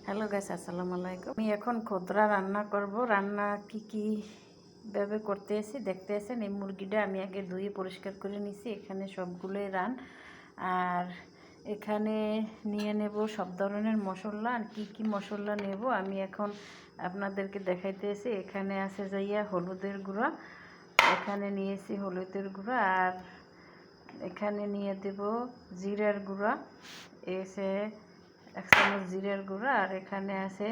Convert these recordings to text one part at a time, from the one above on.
Hello guys, আসসালামু আলাইকুম। আমি এখন খোদরা রান্না করব। রান্না কি ভাবে করতে এসেছি দেখতে আসেন। এই মুরগিটা আমি আগে ধুয়ে পরিষ্কার করে নিছি। এখানে সবগুলোই রান। আর এখানে নিয়ে নেব সব ধরনের মশলা। আর কি মশলা নেব আমি এখন আপনাদেরকে দেখাইতে এসেছি। এখানে আছে যাইয়া হলুদের গুঁড়া, এখানে নিয়েছি হলুদের গুঁড়া। আর এখানে নিয়ে দেব জিরার গুঁড়া, এসে 1 চামচ জিরার গুঁড়া। আর এখানে আছে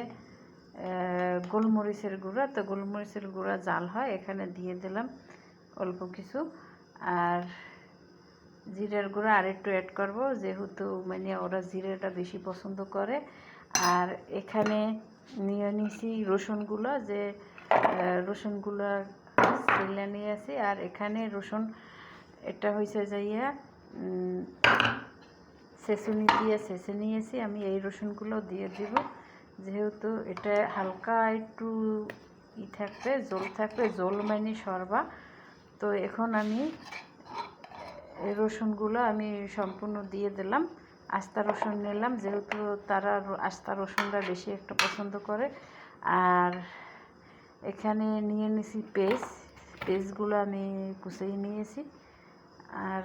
গোলমরিচের গুঁড়া। তো গোলমরিচের গুঁড়া জাল হয়, এখানে দিয়ে দিলাম অল্প কিছু। আর জিরার গুঁড়া আর একটু অ্যাড করব, যেহেতু মানে ওরা জিরাটা বেশি পছন্দ করে। আর এখানে নিয়ে নিছি রসুনগুলো, যে রসুনগুলো সেলে নিয়ে আসি। আর এখানে রসুন এটা হয়েছে যাইয়া ছেঁচুনি দিয়ে ছেঁচে নিয়েছি। আমি এই রসুনগুলো দিয়ে দিব, যেহেতু এটা হালকা একটু থাকবে, জল থাকবে, জল মানে সরবা। তো এখন আমি এই রসুনগুলো আমি সম্পূর্ণ দিয়ে দিলাম। আস্তা রসুন নিলাম, যেহেতু তারা আস্তা রসুনটা বেশি একটা পছন্দ করে। আর এখানে নিয়ে নিয়েছি পেস্টগুলো আমি কুচিয়ে নিয়েছি। আর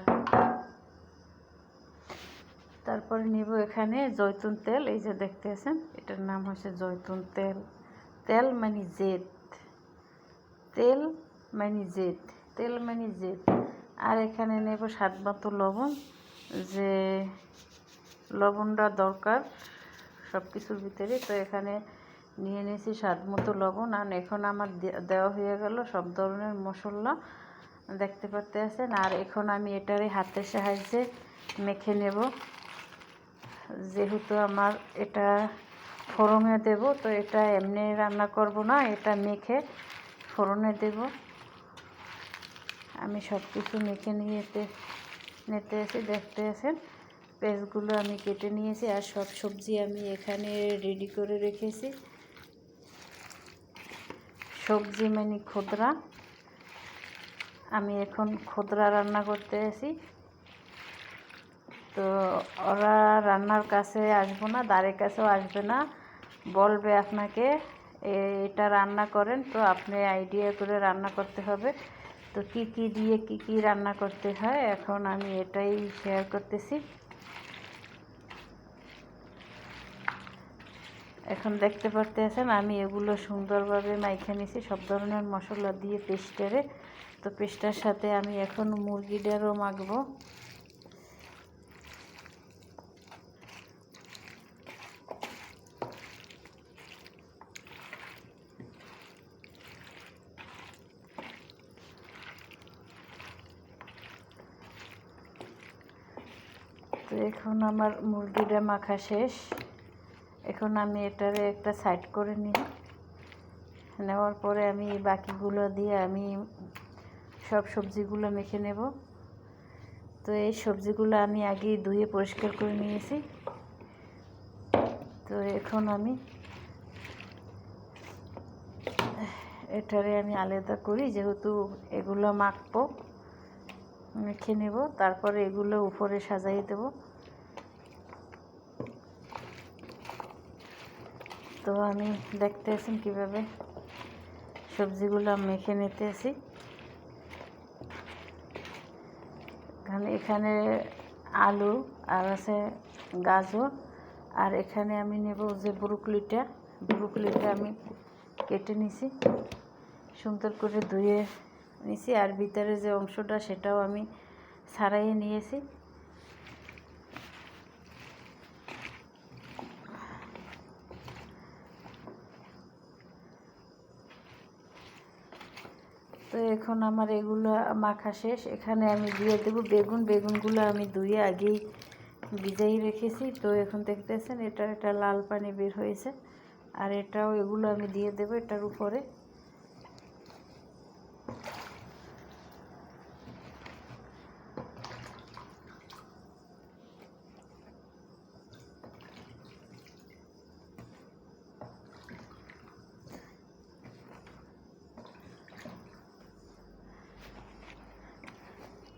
তারপরে নিব এখানে জৈতুন তেল। এই যে দেখতে আছেন, এটার নাম হচ্ছে জৈতুন তেল। তেল মানে জেদ, তেল মানে জেদ, তেল মানে জেদ। আর এখানে নেব স্বাদ মতো লবণ, যে লবণটা দরকার সব কিছুর ভিতরে। তো এখানে নিয়ে নিয়েছি স্বাদ মতো লবণ। আর এখন আমার দেওয়া হয়ে গেল সব ধরনের মশলা, দেখতে পারতে আছেন। আর এখন আমি এটারে হাতের সাহায্যে মেখে নেব, যেহেতু আমার এটা ফোড়নে দেব। তো এটা এমনি রান্না করব না, এটা মেখে ফোড়নে দেব। আমি সব কিছু মেখে নিতে এসে দেখতে আছেন। পেঁয়াজগুলো আমি কেটে নিয়েছি। আর সব সবজি আমি এখানে রেডি করে রেখেছি। সবজি মানে খোদরা। আমি এখন খোদরা রান্না করতে আসি। তো ওরা রান্নার কাছে আসবো না, দ্বারের কাছেও আসবে না, বলবে আপনাকে এটা রান্না করেন। তো আপনি আইডিয়া করে রান্না করতে হবে। তো কি দিয়ে কি রান্না করতে হয় এখন আমি এটাই শেয়ার করতেছি। এখন দেখতে পারতেছেন আমি এগুলো সুন্দরভাবে মাইখে নিছি সব ধরনের মশলা দিয়ে পেস্টারে। তো পেস্টার সাথে আমি এখন মুরগিটারও মাখবো। তো এখন আমার মুরগিটা মাখা শেষ। এখন আমি এটারে একটা সাইড করে নেওয়ার পরে আমি বাকিগুলো দিয়ে আমি সব সবজিগুলো মেখে নেব। তো এই সবজিগুলো আমি আগেই ধুয়ে পরিষ্কার করে নিয়েছি। তো এখন আমি এটারে আমি আলাদা করি, যেহেতু এগুলো মাখবো, মেখে নেব। তারপরে এগুলো উপরে সাজাই দেব। তো আমি দেখতে আছেন কীভাবে সবজিগুলো মেখে নিতে আসি। এখানে আলু আর আছে গাজর। আর এখানে আমি নেব যে ব্রুকলিটা আমি কেটে নিছি, সুন্দর করে ধুয়ে নিছি। আর ভিতরে যে অংশটা সেটাও আমি ছাড়াইয়ে নিয়েছি। তো এখন আমার এগুলো মাখা শেষ। এখানে আমি দিয়ে দেবো বেগুনগুলো আমি ধুয়ে আগেই ভিজাই রেখেছি। তো এখন দেখতেছেন এটা লাল পানি বের হয়েছে। আর এটাও এগুলো আমি দিয়ে দেবো এটার উপরে।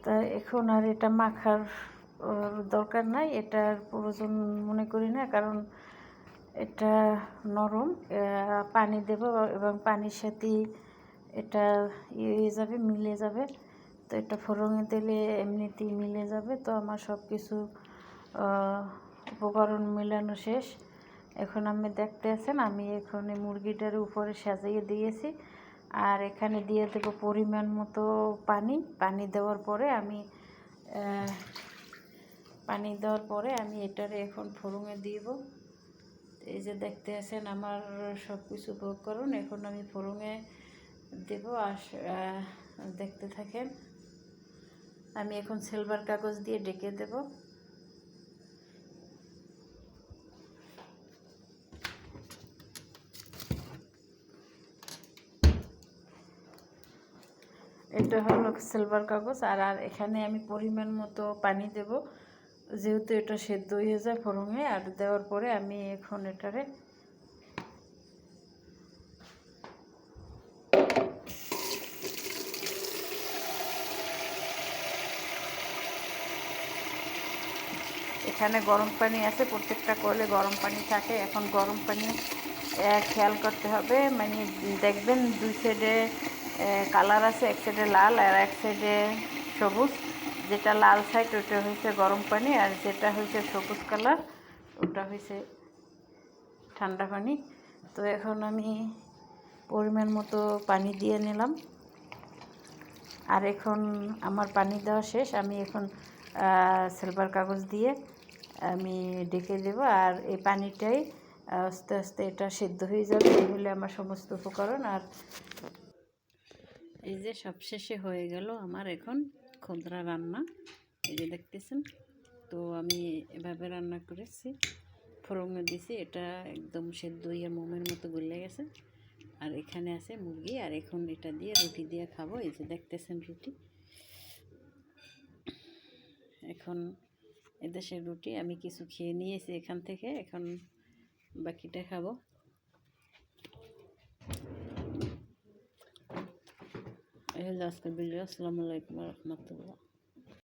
তা এখন আর এটা মাখার দরকার নাই, এটার প্রয়োজন মনে করি না, কারণ এটা নরম, পানি দেব এবং পানির সাথে এটা ইয়ে হয়ে যাবে, মিলে যাবে। তো এটা ফোড়নে দিলে এমনিতেই মিলে যাবে। তো আমার সব কিছু উপকরণ মিলানো শেষ। এখন আমি দেখতে আছেন, আমি এখন এই মুরগিটার উপরে সাজিয়ে দিয়েছি। আর এখানে দিয়ে দেব পরিমাণ মতো পানি। পানি দেওয়ার পরে আমি এটারে এখন ফোড়নে দিব। এই যে দেখতে আছেন আমার সব কিছু উপকরণ, এখন আমি ফোড়নে দেব। আর দেখতে থাকেন। আমি এখন সিলভার কাগজ দিয়ে ঢেকে দেব। এটা হলো সিলভার কাগজ। আর এখানে আমি পরিমাণ মতো পানি দেব, যেহেতু এটা সেদ্ধ হয়ে যায় ফোড়নে। আর দেওয়ার পরে আমি এখন এটারে এখানে গরম পানি আছে, প্রত্যেকটা কলে গরম পানি থাকে। এখন গরম পানি খেয়াল করতে হবে, মানে দেখবেন দুই সাইডে কালার আছে, এক সাইডে লাল আর এক সাইডে সবুজ। যেটা লাল সাইড ওটা হয়েছে গরম পানি, আর যেটা হয়েছে সবুজ কালার ওটা হয়েছে ঠান্ডা পানি। তো এখন আমি পরিমাণ মতো পানি দিয়ে নিলাম। আর এখন আমার পানি দেওয়া শেষ। আমি এখন সিলভার কাগজ দিয়ে আমি ঢেকে দেব। আর এই পানিটাই আস্তে আস্তে এটা সিদ্ধ হয়ে যাবে। এই হলে আমার সমস্ত উপকরণ। আর এই যে সবশেষে হয়ে গেল আমার এখন ক্ষুদ্রা রান্না। এই যে দেখতেছেন। তো আমি এভাবে রান্না করেছি, ফোড়নে দিছি, এটা একদম সেদ্ধ হয়ে মোমের মতো গলে গেছে। আর এখানে আছে মুরগি। আর এখন এটা দিয়ে রুটি দিয়ে খাবো। এই যে দেখতেছেন রুটি। এখন এদেশের রুটি আমি কিছু খেয়ে নিয়েছি এখান থেকে, এখন বাকিটা খাবো। এই হলো আজকের ভিডিও। আসসালামু আলাইকুম ওয়া রাহমাতুল্লাহ।